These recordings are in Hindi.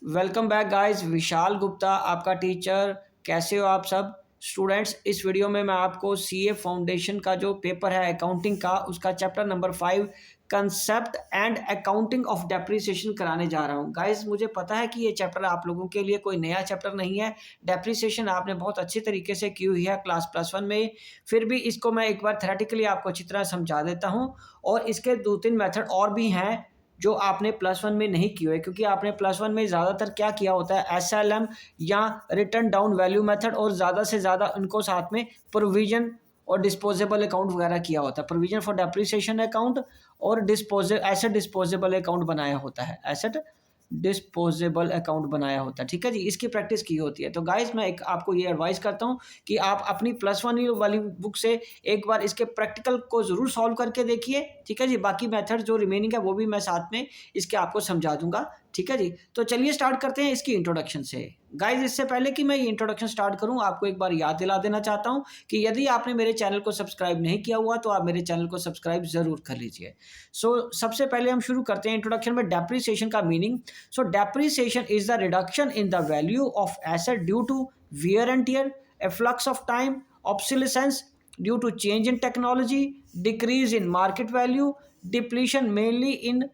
Welcome back guys. Vishal Gupta आपका टीचर। कैसे हो आप सब स्टूडेंट्स? इस वीडियो में मैं आपको सीए फाउंडेशन का जो पेपर है अकाउंटिंग का, उसका chapter number 5 concept and accounting of depreciation कराने जा रहा हूं। गाइस मुझे पता है कि ये चैप्टर आप लोगों के लिए कोई नया चैप्टर नहीं है। डेप्रिसिएशन आपने बहुत अच्छे तरीके से की हुई है क्लास +1 में, फिर भी इसको मैं एक बार थेरेटिकली आपको अच्छी तरह समझा देता हूँ। और इसके 2-3 मेथड और भी हैं जो आपने +1 में नहीं किए हुए, क्योंकि आपने +1 में ज़्यादातर क्या किया होता है, एसएलएम या रिटर्न डाउन वैल्यू मेथड, और ज़्यादा से ज़्यादा उनको साथ में प्रोविजन और डिस्पोजेबल अकाउंट वगैरह किया होता है। प्रोविजन फॉर डेप्रिसिएशन अकाउंट और एसेट डिस्पोजेबल अकाउंट बनाया होता है, एसेट डिस्पोजेबल अकाउंट बनाया होता है। ठीक है जी, इसकी प्रैक्टिस की होती है। तो गाइस मैं एक आपको ये एडवाइस करता हूँ कि आप अपनी +1 वाली बुक से एक बार इसके प्रैक्टिकल को ज़रूर सॉल्व करके देखिए। ठीक है जी, बाकी मेथड जो रिमेनिंग है वो भी मैं साथ में इसके आपको समझा दूंगा। ठीक है जी, तो चलिए स्टार्ट करते हैं इसकी इंट्रोडक्शन से। गाइज इससे पहले कि मैं ये इंट्रोडक्शन स्टार्ट करूं, आपको एक बार याद दिला देना चाहता हूं कि यदि आपने मेरे चैनल को सब्सक्राइब नहीं किया हुआ तो आप मेरे चैनल को सब्सक्राइब जरूर कर लीजिए। सबसे पहले हम शुरू करते हैं इंट्रोडक्शन में डेप्रिसिएशन का meaning. Depreciation is the reduction in the value of asset due to wear and tear, a flux of time, obsolescence due to change in technology, decrease in market value, depletion mainly in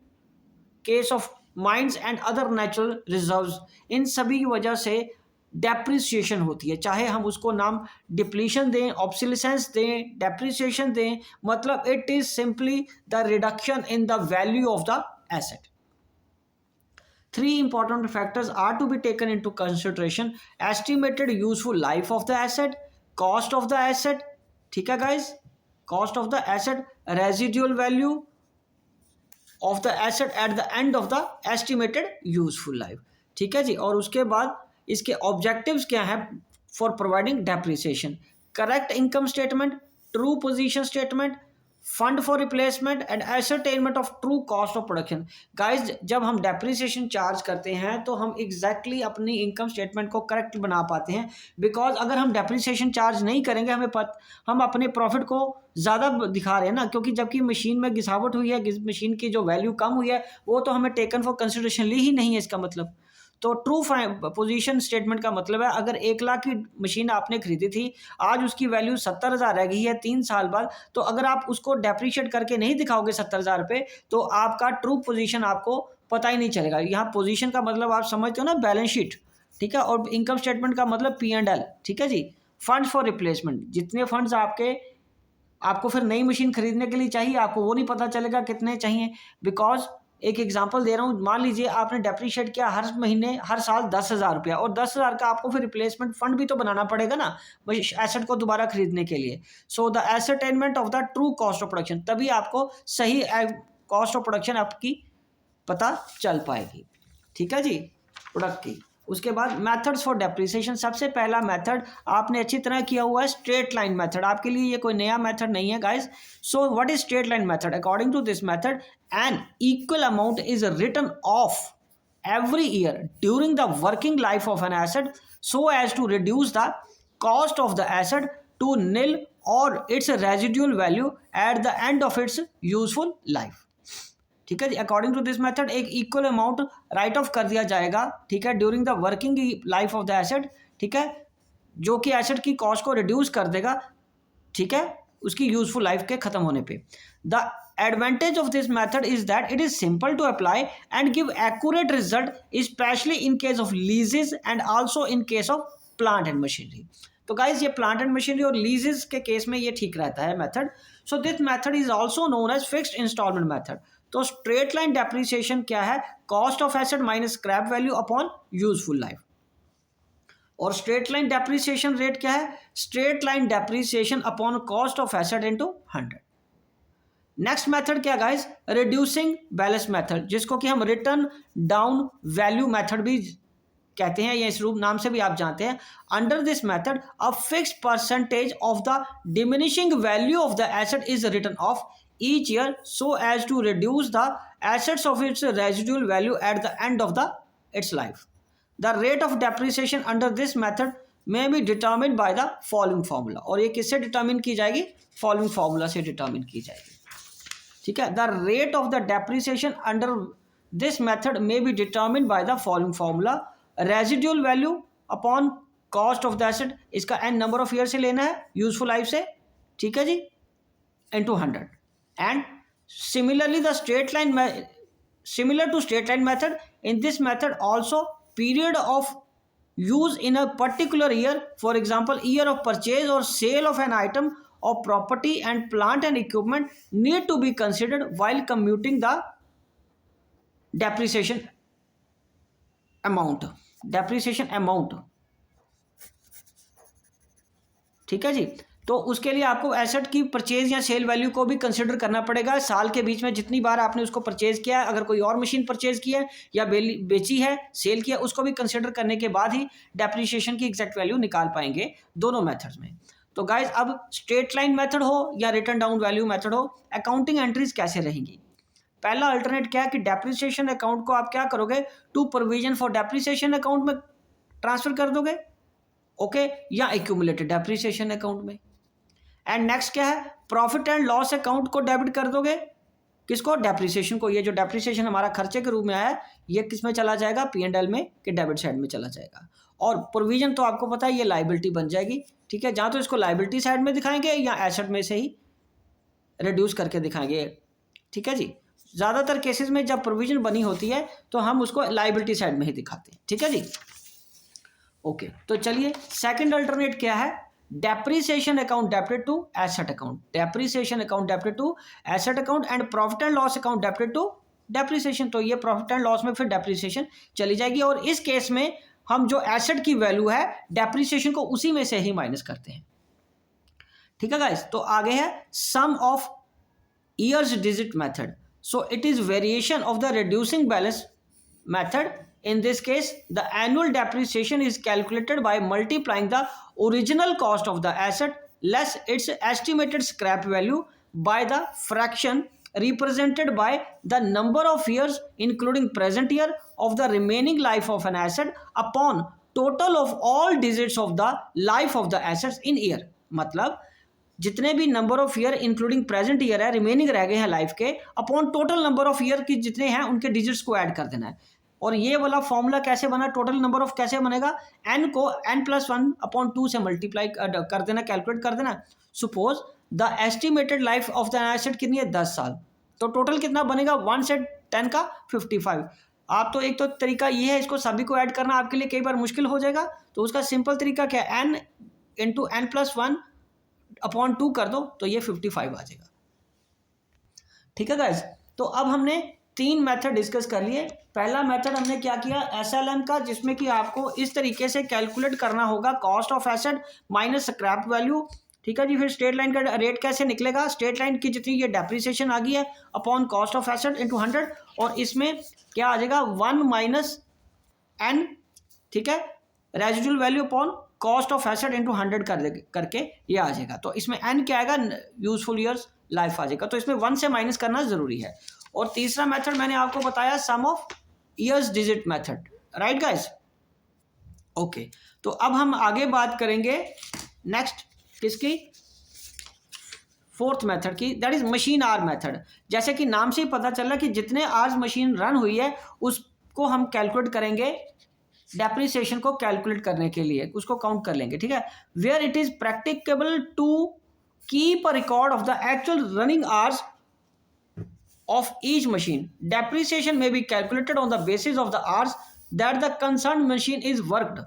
case of mines and other natural reserves। इन सभी की वजह से डेप्रिसिएशन होती है, चाहे हम उसको नाम डिप्लीशन दें, ऑब्सोलेसेंस दें, डेप्रिसिएशन दें, मतलब it is simply the reduction in the value of the asset. Three important factors are to be taken into consideration: estimated useful life of the asset, cost of the asset, ठीक है guys, cost of the asset, residual value of the asset at the end of the estimated useful life। ठीक है जी, और उसके बाद इसके ऑब्जेक्टिव्स क्या है for providing depreciation: correct income statement, true position statement, fund for replacement and ascertainment of true cost of production. Guys जब हम डेप्रिसिएशन चार्ज करते हैं तो हम एग्जैक्टली अपनी इनकम स्टेटमेंट को करेक्ट बना पाते हैं, बिकॉज अगर हम डेप्रिसिएशन चार्ज नहीं करेंगे हम अपने प्रॉफिट को ज़्यादा दिखा रहे हैं ना, क्योंकि जबकि मशीन में घिसावट हुई है, मशीन की जो वैल्यू कम हुई है वो तो हमें टेकन फॉर कंसिडरेशन ली ही नहीं है इसका मतलब। तो ट्रू पोजीशन स्टेटमेंट का मतलब है अगर 1 लाख की मशीन आपने खरीदी थी, आज उसकी वैल्यू 70,000 रह गई है 3 साल बाद, तो अगर आप उसको डेप्रीशिएट करके नहीं दिखाओगे 70,000 रुपये, तो आपका ट्रू पोजीशन आपको पता ही नहीं चलेगा। यहाँ पोजीशन का मतलब आप समझते हो ना, बैलेंस शीट। ठीक है, और इनकम स्टेटमेंट का मतलब P&L। ठीक है जी, फंड फॉर रिप्लेसमेंट, जितने फंड्स आपको फिर नई मशीन खरीदने के लिए चाहिए, आपको वो नहीं पता चलेगा कितने चाहिए। बिकॉज एक एग्जांपल दे रहा हूँ, मान लीजिए आपने डेप्रीशिएट किया हर महीने हर साल 10,000 रुपया, और 10,000 का आपको फिर रिप्लेसमेंट फंड भी तो बनाना पड़ेगा ना एसेट को दोबारा खरीदने के लिए। So the ascertainment of the true cost of production, तभी आपको सही कॉस्ट ऑफ प्रोडक्शन आपकी पता चल पाएगी। ठीक है जी, प्रोडक्ट की। उसके बाद मेथड्स फॉर डेप्रिसिएशन, सबसे पहला मेथड आपने अच्छी तरह किया हुआ है, स्ट्रेट लाइन मेथड। आपके लिए ये कोई नया मेथड नहीं है guys. So what is straight line method? According to this method, an equal amount is written off every year during the working life of an asset so as to reduce the cost of the asset to nil or its residual value at the end of its useful life। ठीक है जी, अकॉर्डिंग टू दिस मेथड एक इक्वल अमाउंट राइट ऑफ कर दिया जाएगा, ठीक है, during the working life of the asset, ठीक है, जो कि एसेट की कॉस्ट को रिड्यूस कर देगा, ठीक है, उसकी यूजफुल लाइफ के खत्म होने पे। The advantage of this method is that it is simple to apply and give accurate result, specially in case of leases and also in case of plant and machinery. तो गाइज ये प्लांट एंड मशीनरी और लीजेस के केस में ये ठीक रहता है method. So this method is also known as fixed installment method. तो स्ट्रेट लाइन डेप्रिसिएशन क्या है? Cost of asset minus scrap value upon useful life. और स्ट्रेट लाइन डेप्रिसिएशन रेट क्या है? Straight line depreciation upon cost of asset into 100। Next method क्या गाइस? रिड्यूसिंग बैलेंस मेथड, जिसको कि हम रिटर्न डाउन वैल्यू मेथड भी कहते हैं, या इस रूप नाम से भी आप जानते हैं। Under this method a fixed percentage of the diminishing value of the asset is written off each year so as to reduce the assets of its residual value at the end of its life. The rate of depreciation under this method may be determined by the following formula। और ये किससे डिटर्मिन की जाएगी? फॉलोइंग फार्मूला से डिटर्मिन की जाएगी। ठीक है, the rate of the depreciation under this method may be determine by the following formula, residual value upon cost of the asset, इसका एन नंबर ऑफ ईयर से लेना है यूजफुल लाइफ से, ठीक है जी, into 100. And similarly the straight line similar to straight line method, in this method also period of use in a particular year, for example year of purchase or sale of an item of property and plant and equipment need to be considered while computing the depreciation amount. ठीक है जी। तो उसके लिए आपको एसेट की परचेज या सेल वैल्यू को भी कंसिडर करना पड़ेगा। साल के बीच में जितनी बार आपने उसको परचेज किया है, अगर कोई और मशीन परचेज की है या बेची है, सेल किया, उसको भी कंसिडर करने के बाद ही डेप्रिसिएशन की एग्जैक्ट वैल्यू निकाल पाएंगे दोनों मेथड्स में। तो गाइज अब स्ट्रेट लाइन मेथड हो या रिटर्न डाउन वैल्यू मेथड हो, अकाउंटिंग एंट्रीज कैसे रहेंगी? पहला अल्टरनेट क्या है कि डेप्रिसिएशन अकाउंट को आप क्या करोगे, to provision for depreciation account में ट्रांसफर कर दोगे, ओके, या एक्यूमुलेटेड डेप्रिसिएशन अकाउंट में। एंड नेक्स्ट क्या है, प्रॉफिट एंड लॉस अकाउंट को डेबिट कर दोगे, किसको, डेप्रिसिएशन को। ये जो डेप्रिसिएशन हमारा खर्चे के रूप में आया है, ये किस में चला जाएगा, P&L में, कि डेबिट साइड में चला जाएगा। और प्रोविजन तो आपको पता है ये लाइबिलिटी बन जाएगी, ठीक है, जहाँ तो इसको लाइबिलिटी साइड में दिखाएंगे या एसेट में से ही रिड्यूस करके दिखाएंगे, ठीक है जी। ज़्यादातर केसेस में जब प्रोविजन बनी होती है तो हम उसको लाइबिलिटी साइड में ही दिखाते हैं, ठीक है जी। ओके, तो चलिए सेकंड अल्टरनेट क्या है, depreciation account debited to asset account, depreciation account debited to asset account and profit and loss account debited to depreciation. तो ये प्रॉफिट एंड लॉस में फिर डेप्रिसिएशन चली जाएगी, और इस केस में हम जो एसेट की वैल्यू है डेप्रिसिएशन को उसी में से ही माइनस करते हैं, ठीक है गाइस। तो आगे है sum of years digit method, so it is variation of the reducing balance method. In this case, the annual depreciation is calculated by multiplying the original cost of the asset less its estimated scrap value by the fraction represented by the number of years including present year of the remaining life of an asset upon total of all digits of the life of the assets in year. मतलब जितने भी number of year including present year है, रिमेनिंग रह गए हैं लाइफ के, upon total number of year की जितने हैं उनके डिजिट्स को ऐड कर देना है। और ये वाला फॉर्मूला कैसे बना, टोटल नंबर ऑफ कैसे बनेगा, n को n+1/2 से मल्टीप्लाई कर देना, कैलकुलेट कर देना। Suppose the estimated life of the asset कितनी है, 10 साल, तो टोटल कितना बनेगा, 1 से 10 का 55। आप तो एक तो तरीका ये है, इसको सभी को ऐड करना आपके लिए कई बार मुश्किल हो जाएगा, तो उसका सिंपल तरीका क्या है, n × n+1/2 कर दो, तो ये 55 आ जाएगा, ठीक है गाइज। तो अब हमने 3 मेथड डिस्कस कर लिए। पहला मेथड हमने क्या किया, SLM का, जिसमें कि आपको इस तरीके से कैलकुलेट करना होगा cost of asset minus scrap value, ठीक है जी। फिर स्ट्रेट लाइन का रेट कैसे निकलेगा, स्ट्रेट लाइन की जितनी ये डेप्रिसिएशन आ गई है upon cost of asset into 100, और इसमें क्या आ जाएगा 1 - n, ठीक है, residual value upon cost of asset into 100 करके ये आ जाएगा। तो इसमें n क्या आएगा, यूजफुल ईयर्स लाइफ आ जाएगा, तो इसमें 1 से माइनस करना जरूरी है। और तीसरा मेथड मैंने आपको बताया sum of years digit method, right guys. Okay, तो अब हम आगे बात करेंगे नेक्स्ट किसकी, फोर्थ मेथड की, that is machine hour method. जैसे कि नाम से ही पता चल रहा है कि जितने आवर्स मशीन रन हुई है उसको हम कैलकुलेट करेंगे, डेप्रिसिएशन को कैलकुलेट करने के लिए उसको काउंट कर लेंगे, ठीक है। Where it is practicable to keep a record of the actual running hours of each machine, depreciation may be calculated on the basis of the hours that the concerned machine is worked.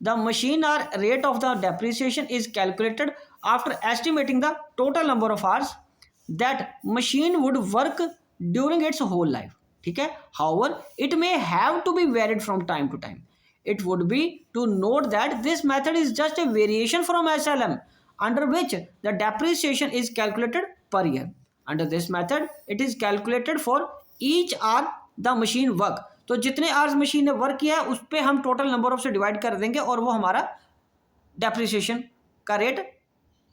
The machine hour rate of the depreciation is calculated after estimating the total number of hours that machine would work during its whole life, ठीक है। However, it may have to be varied from time to time. It would be to note that this method is just a variation from SLM, under which the depreciation is calculated per year. Under this method, it is calculated for each hour the machine work. तो जितने आवर्स मशीन ने वर्क किया है उस पर हम टोटल नंबर ऑफ से डिवाइड कर देंगे, और वो हमारा डेप्रिसिएशन का रेट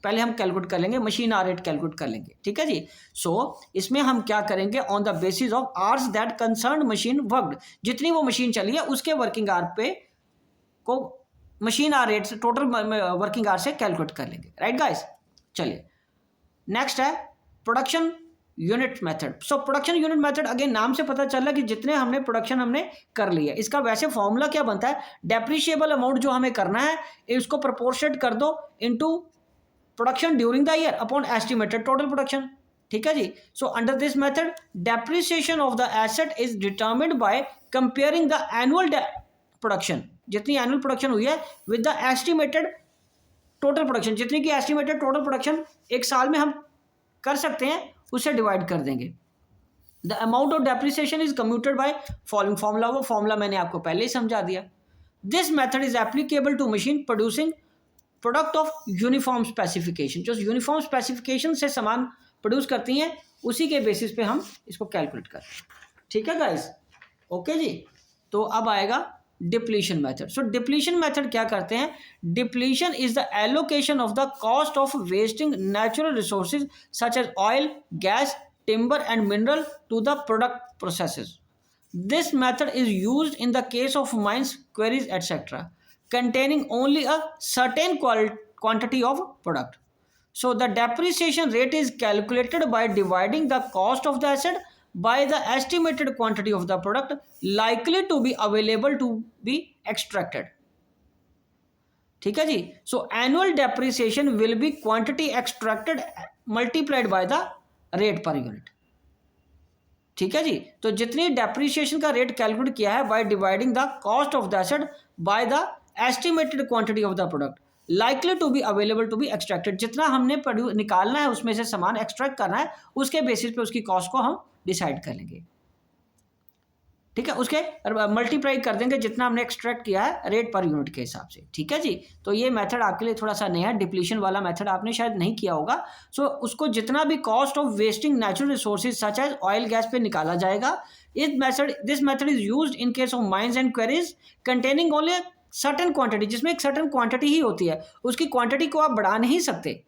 पहले हम कैलकुलेट कर लेंगे, मशीन आवर रेट कैलकुलेट कर लेंगे, ठीक है जी। सो इसमें हम क्या करेंगे, on the basis of hours that concern machine worked, जितनी वो मशीन चली है उसके वर्किंग आवर पे को मशीन आवर रेट से टोटल वर्किंग आवर से कैलकुलेट कर लेंगे, राइट गाइस। चलिए नेक्स्ट है production unit method. So production unit method again नाम से पता चल रहा है कि जितने हमने प्रोडक्शन हमने कर लिया, इसका वैसे फॉर्मूला क्या बनता है, डेप्रिशिएबल अमाउंट जो हमें करना है इसको प्रोपोर्शनेट कर दो into production during the year upon estimated total production. ठीक है जी। So under this method depreciation of the asset is determined by comparing the annual production, जितनी एनुअल प्रोडक्शन हुई है, with the estimated total production, जितनी की एस्टिमेटेड टोटल प्रोडक्शन एक साल में हम कर सकते हैं उससे डिवाइड कर देंगे। The amount of depreciation is commuted by following formula, वो फॉर्मूला मैंने आपको पहले ही समझा दिया। This method is applicable to machine producing product of uniform specification, जो यूनिफॉर्म स्पेसिफिकेशन से सामान प्रोड्यूस करती हैं उसी के बेसिस पे हम इसको कैलकुलेट करते हैं। ठीक है गाइस, ओके जी। तो अब आएगा depletion method. So depletion method क्या करते हैं, depletion is the allocation of the cost of wasting natural resources such as oil, gas, timber and mineral to the product processes. This method is used in the case of mines, quarries etcetera containing only a certain quantity of product. So the depreciation rate is calculated by dividing the cost of the asset by the estimated quantity of the product likely to be available to be extracted. ठीक है जी। So annual depreciation will be quantity extracted multiplied by the rate per unit. ठीक है जी। तो जितनी डेप्रिसिएशन का रेट कैलकुलेट किया है by dividing the cost of the asset by the estimated quantity of the product likely to be available to be extracted, जितना हमने निकालना है उसमें से सामान एक्सट्रैक्ट करना है उसके बेसिस पे उसकी कॉस्ट को हम डिसाइड कर लेंगे। ठीक है, उसके मल्टीप्लाई कर देंगे जितना हमने एक्सट्रैक्ट किया है रेट पर यूनिट के हिसाब से। ठीक है जी। तो ये मेथड आपके लिए थोड़ा सा नया है, डिप्लीशन वाला मेथड आपने शायद नहीं किया होगा। सो उसको जितना भी cost of wasting natural resources such as oil, gas पे निकाला जाएगा। This method is used in case of mines and quarries containing only certain quantity, जिसमें एक सर्टेन क्वांटिटी ही होती है, उसकी क्वांटिटी को आप बढ़ा नहीं सकते।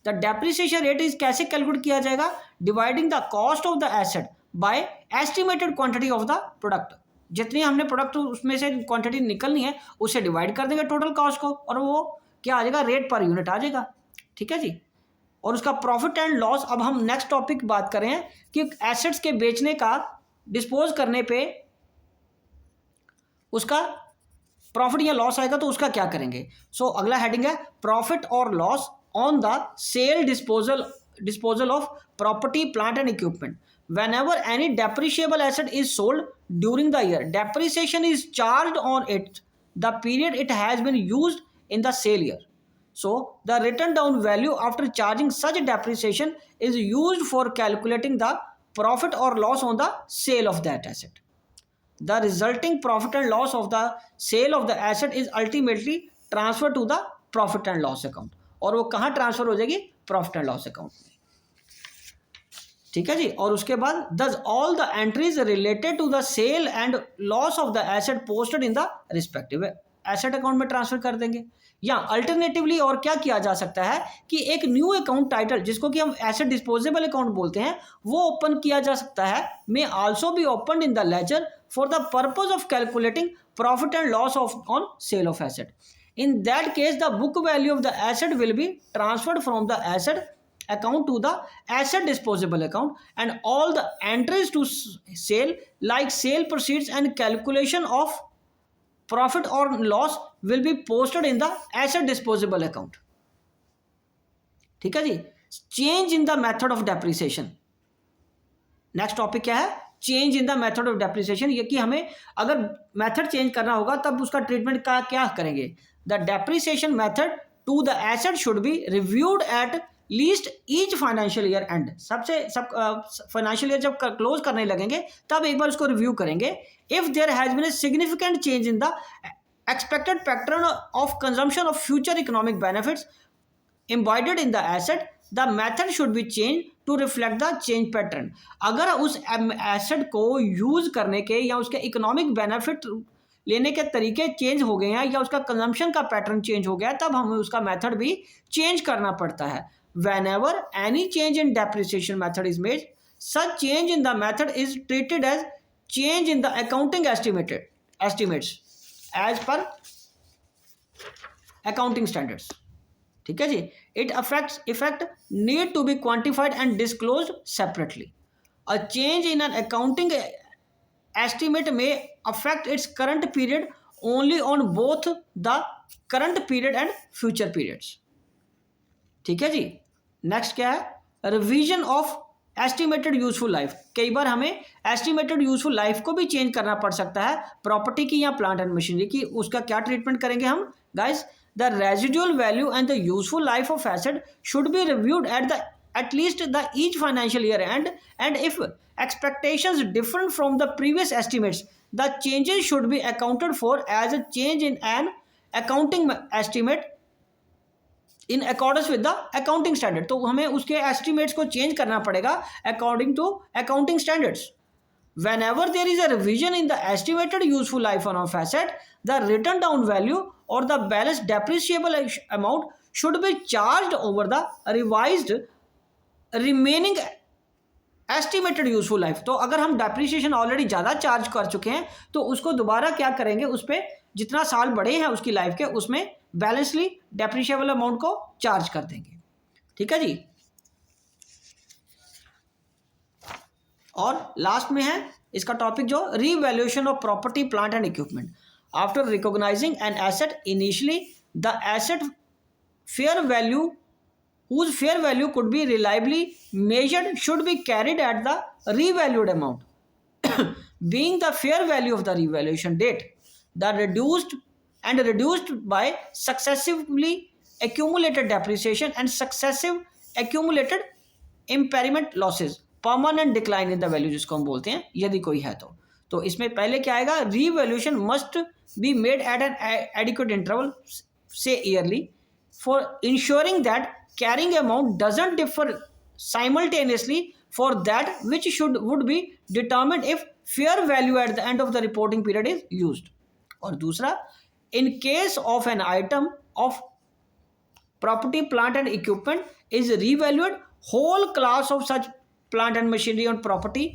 द डेप्रिसिएशन रेट इज कैसे कैलकुलेट किया जाएगा, dividing the cost of the asset by estimated quantity of the product, जितनी हमने प्रोडक्ट उसमें से क्वांटिटी निकलनी है उसे डिवाइड कर देंगे टोटल कॉस्ट को, और वो क्या आ जाएगा, रेट पर यूनिट आ जाएगा। ठीक है जी। और उसका प्रॉफिट एंड लॉस, अब हम नेक्स्ट टॉपिक बात कर रहे हैं कि एसेट्स के बेचने का, डिस्पोज करने पे उसका प्रॉफिट या लॉस आएगा तो उसका क्या करेंगे। सो अगला हेडिंग है प्रॉफिट और loss on the sale disposal of property, plant and equipment. Whenever any depreciable asset is sold during the year, depreciation is charged on it the period it has been used in the sale year. So the written down value after charging such depreciation is used for calculating the profit or loss on the sale of that asset. The resulting profit and loss of the sale of the asset is ultimately transferred to the profit and loss account. और वो कहाँ ट्रांसफर हो जाएगी, प्रॉफिट एंड लॉस अकाउंट में। ठीक है जी। और उसके बाद does all the entries related to the sale and loss of the asset posted in the respective asset account में ट्रांसफर कर देंगे। या अल्टरनेटिवली और क्या किया जा सकता है कि एक न्यू अकाउंट टाइटल, जिसको कि हम एसेट डिस्पोजेबल अकाउंट बोलते हैं, वो ओपन किया जा सकता है, may also be open in the ledger for the purpose of calculating profit and loss of on sale of asset. In that case the book value of the asset will be transferred from the asset account to the asset disposable account, and all the entries to sale like sale proceeds and calculation of profit or loss will be posted in the asset disposable account. ठीक है जी। Change in the method of depreciation, next topic क्या है, change in the method of depreciation. ये कि हमें अगर मेथड चेंज करना होगा तब उसका ट्रीटमेंट का क्या करेंगे। The depreciation method to the asset should be reviewed at least each financial year end. सब फाइनेंशियल ईयर जब क्लोज करने लगेंगे तब एक बार उसको रिव्यू करेंगे। If there has been a significant change in the expected pattern of consumption of future economic benefits embodied in the asset, the method should be change to reflect the change pattern. अगर उस एसेट को यूज करने के या उसके इकोनॉमिक बेनिफिट लेने के तरीके चेंज हो गए हैं या उसका कंजम्पशन का पैटर्न चेंज हो गया है, तब हमें उसका मेथड भी चेंज करना पड़ता है। Whenever any change in depreciation method is made, such change in the method is treated as change in the accounting estimates as per accounting standards. ठीक है जी। It affects effect need to be quantified and disclose separately. A change in an accounting estimate may affect its current period only on both the current period and future periods। ठीक है जी। नेक्स्ट क्या है, revision of estimated useful life. कई बार हमें एस्टिमेटेड यूजफुल लाइफ को भी चेंज करना पड़ सकता है प्रॉपर्टी की या प्लांट एंड मशीनरी की। उसका क्या ट्रीटमेंट करेंगे हम guys, the residual value and the useful life of asset should be reviewed at least the each financial year end, and if expectations different from the previous estimates, the changes should be accounted for as a change in an accounting estimate in accordance with the accounting standard। तो हमें उसके estimates को change करना पड़ेगा according to accounting standards। Whenever there is a revision in the estimated useful life of asset, the written down value or the balance depreciable amount should be charged over the revised remaining estimated useful life. तो अगर हम डेप्रिसिएशन ऑलरेडी ज़्यादा चार्ज कर चुके हैं तो उसको दोबारा क्या करेंगे, उस पर जितना साल बढ़े हैं उसकी लाइफ के, उसमें बैलेंसली डेप्रिशिएबल अमाउंट को चार्ज कर देंगे। ठीक है जी। और लास्ट में है इसका टॉपिक जो revaluation of property plant and equipment. After recognising an asset initially, the asset fair value whose fair value could be reliably measured should be carried at the revalued amount being the fair value of the revaluation date, the reduced by successively accumulated depreciation and successive accumulated impairment losses, permanent decline in the value जिसको हम बोलते हैं यदि कोई है तो इसमें पहले क्या आएगा, revaluation must be made at an adequate interval, say yearly, for ensuring that carrying amount doesn't differ simultaneously for that which would be determined if fair value at the end of the reporting period is used। और दूसरा, in case of an item of property plant and equipment is revalued, whole class of such plant and machinery and property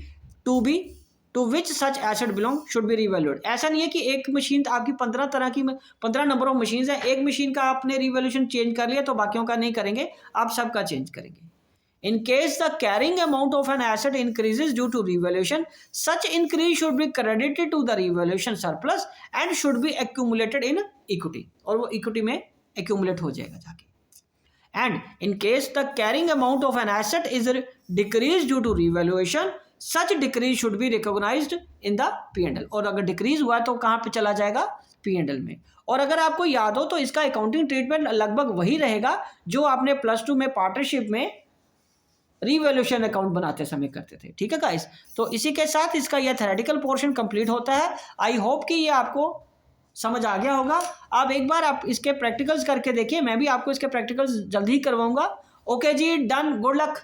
to which such asset belong should be revalued। ऐसा नहीं है कि एक मशीन आपकी 15 तरह की 15 नंबर ऑफ मशीन है, एक मशीन का आपने रिवैल्यूएशन चेंज कर लिया तो बाकियों का नहीं करेंगे, आप सबका चेंज करेंगे। In case the carrying amount of an asset increases due to revaluation, such increase should be credited to the revaluation surplus and should be accumulated in equity, और वो इक्विटी में एक्यूमुलेट हो जाएगा जाके। And in case the carrying amount of an asset is decrease due to revaluation, such decrease should be recognised in the P&L। और अगर डिक्रीज हुआ तो कहाँ पे चला जाएगा, P&L में। और अगर आपको याद हो तो इसका अकाउंटिंग ट्रीटमेंट लगभग वही रहेगा जो आपने +2 में पार्टनरशिप में रिवैल्यूएशन अकाउंट बनाते समय करते थे। ठीक है गाइस, तो इसी के साथ इसका यह थ्योरेटिकल पोर्शन कंप्लीट होता है। आई होप कि ये आपको समझ आ गया होगा। अब एक बार आप इसके प्रैक्टिकल्स करके देखिए, मैं भी आपको इसके प्रैक्टिकल्स जल्दी ही करवाऊंगा। ओके जी, डन, गुड लक।